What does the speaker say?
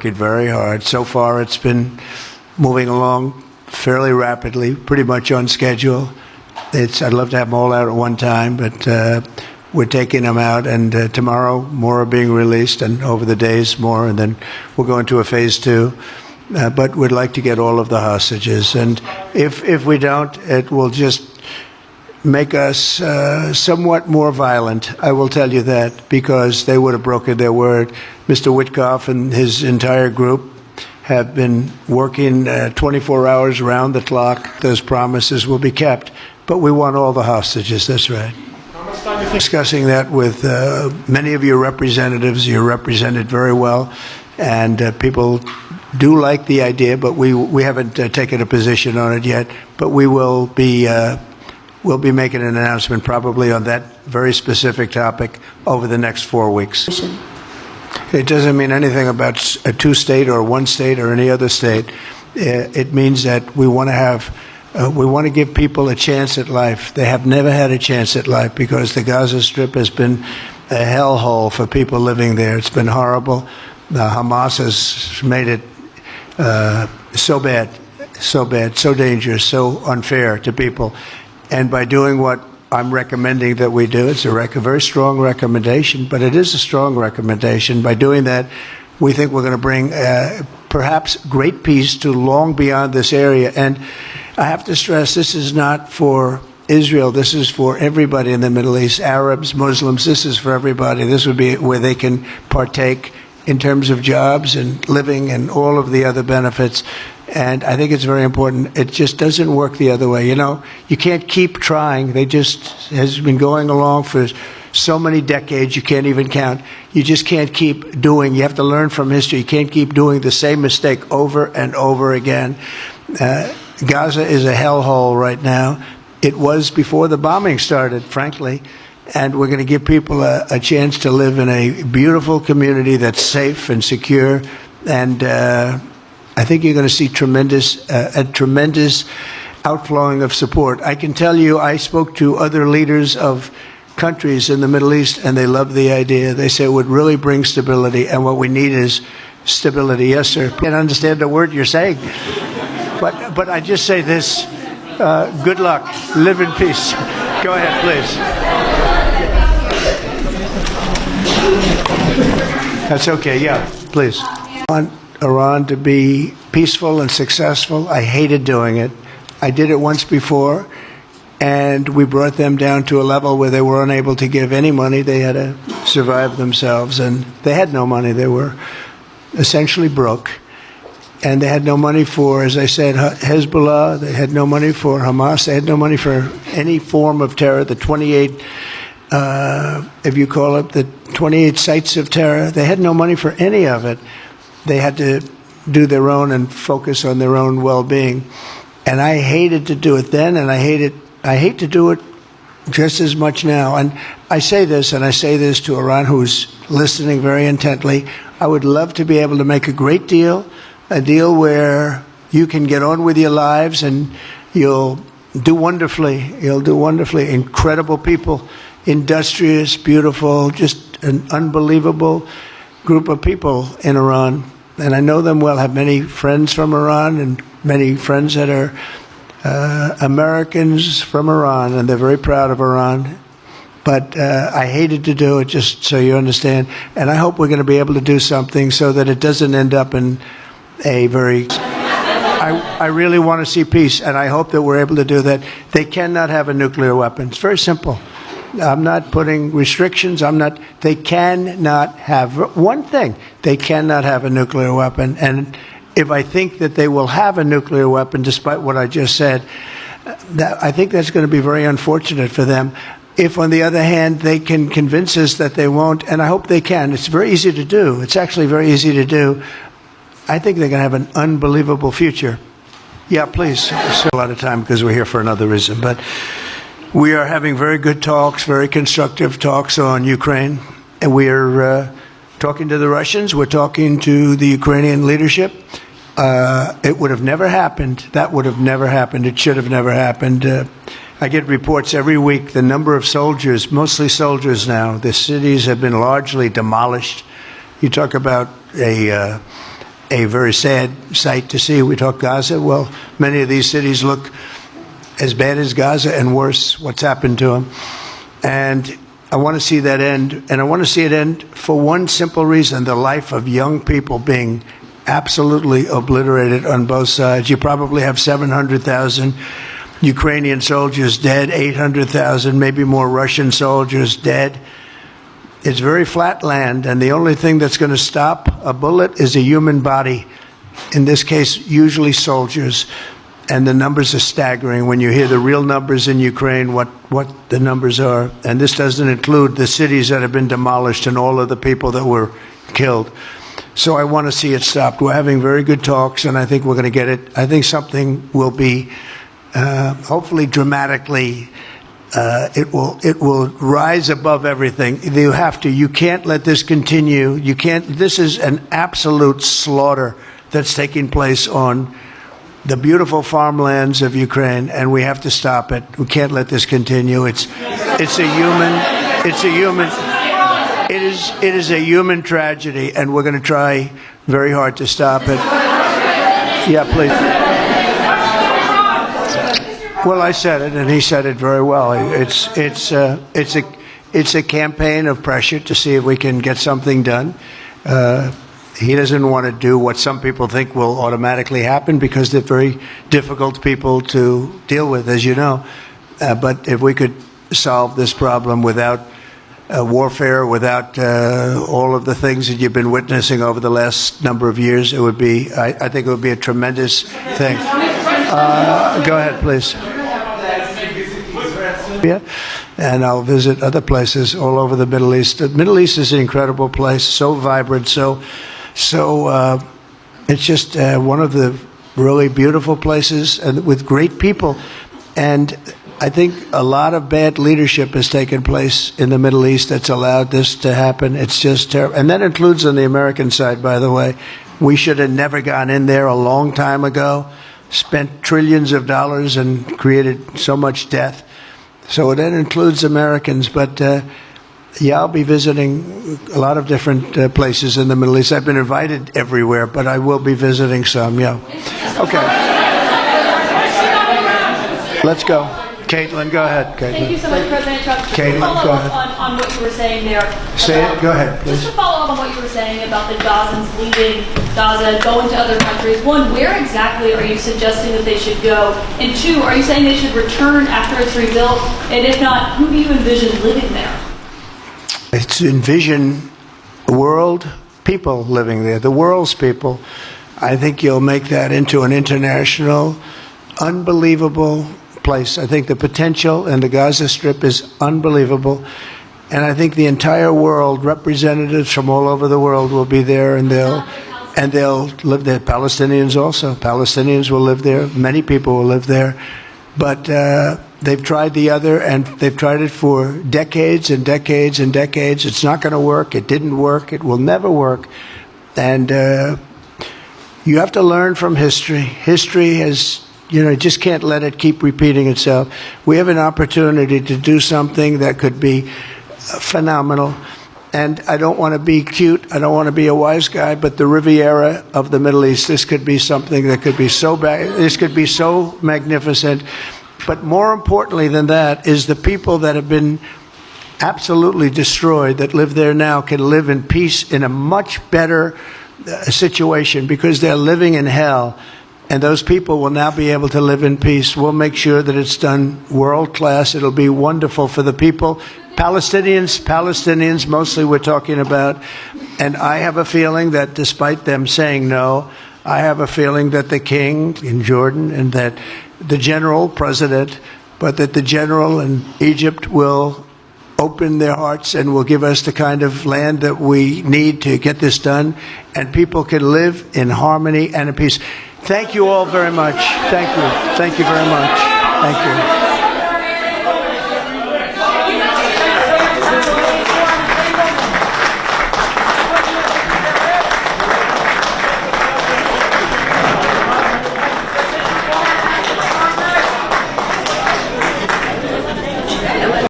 Working very hard. So far, it's been moving along fairly rapidly, pretty much on schedule. I'd love to have them all out at one time, but we're taking them out, and tomorrow more are being released, and over the days more, and then we'll go into a phase 2. But we'd like to get all of the hostages, and if we don't, it will just make us somewhat more violent. I will tell you that, because they would have broken their word. Mr. Witkoff and his entire group have been working 24 hours around the clock. Those promises will be kept, but we want all the hostages. That's right. Discussing that with many of your representatives. You're represented very well, and people do like the idea, but we haven't taken a position on it yet. But we will be we'll be making an announcement probably on that very specific topic over the next 4 weeks. It doesn't mean anything about a 2-state or 1 state or any other state. It means that we want to have. We want to give people a chance at life. They have never had a chance at life because the Gaza Strip has been a hellhole for people living there. It's been horrible. Hamas has made it so bad, so dangerous, so unfair to people. And by doing what I'm recommending that we do, it's a very strong recommendation, but it is a strong recommendation. By doing that, we think we're going to bring perhaps great peace to long beyond this area. And I have to stress, this is not for Israel. This is for everybody in the Middle East, Arabs, Muslims. This is for everybody. This would be where they can partake in terms of jobs and living and all of the other benefits. And I think it's very important. It just doesn't work the other way. You know, you can't keep trying. They just has been going along for so many decades, you can't even count. You just can't keep doing. You have to learn from history. You can't keep doing the same mistake over and over again. Gaza is a hellhole right now. It was before the bombing started, frankly. And we're going to give people a chance to live in a beautiful community that's safe and secure. And I think you're going to see a tremendous outflowing of support. I can tell you, I spoke to other leaders of countries in the Middle East, and they love the idea. They say it would really bring stability, and what we need is stability. Yes, sir. I can't understand a word you're saying. But I just say this, good luck. Live in peace. Go ahead, please. That's okay, yeah, please. I want Iran to be peaceful and successful. I hated doing it. I did it once before, and we brought them down to a level where they were unable to give any money. They had to survive themselves, and they had no money. They were essentially broke. And they had no money for, as I said, Hezbollah. They had no money for Hamas. They had no money for any form of terror. The 28, if you call it, the 28 sites of terror. They had no money for any of it. They had to do their own and focus on their own well-being. And I hated to do it then, and I hate to do it just as much now. And I say this, and I say this to Iran, who's listening very intently. I would love to be able to make a great deal. A deal where you can get on with your lives and you'll do wonderfully. You'll do wonderfully. Incredible people, industrious, beautiful, just an unbelievable group of people in Iran. And I know them well, have many friends from Iran and many friends that are Americans from Iran, and they're very proud of Iran. But I hated to do it, just so you understand. And I hope we're going to be able to do something so that it doesn't end up in a very... I really want to see peace, and I hope that we're able to do that. They cannot have a nuclear weapon. It's very simple. I'm not putting restrictions. They cannot have one thing. They cannot have a nuclear weapon. And if I think that they will have a nuclear weapon, despite what I just said, I think that's going to be very unfortunate for them. If, on the other hand, they can convince us that they won't, and I hope they can. It's very easy to do. It's actually very easy to do. I think they're going to have an unbelievable future. Yeah, please. Still a lot of time because we're here for another reason. But we are having very good talks, very constructive talks on Ukraine. And we are talking to the Russians. We're talking to the Ukrainian leadership. It would have never happened. That would have never happened. It should have never happened. I get reports every week, the number of soldiers, mostly soldiers now. The cities have been largely demolished. You talk about a very sad sight to see. We talk Gaza. Well, many of these cities look as bad as Gaza and worse, what's happened to them. And I want to see that end. And I want to see it end for one simple reason: the life of young people being absolutely obliterated on both sides. You probably have 700,000 Ukrainian soldiers dead, 800,000, maybe more Russian soldiers dead. It's very flat land, and the only thing that's going to stop a bullet is a human body, in this case, usually soldiers. And the numbers are staggering when you hear the real numbers in Ukraine, what the numbers are. And this doesn't include the cities that have been demolished and all of the people that were killed. So I want to see it stopped. We're having very good talks, and I think we're going to get it. I think something will be hopefully dramatically. It will rise above everything. You can't let this continue. This is an absolute slaughter that's taking place on the beautiful farmlands of Ukraine, and we have to stop it. We can't let this continue. It is a human tragedy, and we're going to try very hard to stop it. Yeah, please. Well, I said it, and he said it very well. It's a campaign of pressure to see if we can get something done. He doesn't want to do what some people think will automatically happen because they're very difficult people to deal with, as you know. But if we could solve this problem without warfare, without all of the things that you've been witnessing over the last number of years, it would be. I think it would be a tremendous thing. Go ahead, please. Yeah, and I'll visit other places all over the Middle East. The Middle East is an incredible place, so vibrant, so it's just one of the really beautiful places and with great people. And I think a lot of bad leadership has taken place in the Middle East that's allowed this to happen. It's just terrible. And that includes on the American side, by the way. We should have never gone in there a long time ago, spent trillions of dollars and created so much death. So that includes Americans. But, yeah, I'll be visiting a lot of different places in the Middle East. I've been invited everywhere, but I will be visiting some, yeah. Okay. Let's go. Caitlin, go ahead. Caitlin. Thank you so much, President Trump. Caitlin, go ahead. On what you were saying there. Say it. Go ahead, please. Just to follow up on what you were saying about the Gazans leaving Gaza, going to other countries. One, where exactly are you suggesting that they should go? And two, are you saying they should return after it's rebuilt? And if not, who do you envision living there? It's envision world people living there, the world's people. I think you'll make that into an international, unbelievable place. I think the potential in the Gaza Strip is unbelievable. And I think the entire world, representatives from all over the world will be there, and they'll live there. Palestinians also. Palestinians will live there. Many people will live there. But they've tried the other, and they've tried it for decades and decades and decades. It's not going to work. It didn't work. It will never work. And you have to learn from history. History has, you just can't let it keep repeating itself. We have an opportunity to do something that could be phenomenal. And I don't want to be cute. I don't want to be a wise guy, but the Riviera of the Middle East, this could be something that could be so bad. This could be so magnificent. But more importantly than that is the people that have been absolutely destroyed that live there now can live in peace in a much better situation because they're living in hell. And those people will now be able to live in peace. We'll make sure that it's done world class. It'll be wonderful for the people. Palestinians mostly we're talking about. And I have a feeling that despite them saying no, I have a feeling that the king in Jordan and that the general president, but that the general in Egypt will open their hearts and will give us the kind of land that we need to get this done. And people can live in harmony and in peace. Thank you all very much. Thank you. Thank you very much. Thank you.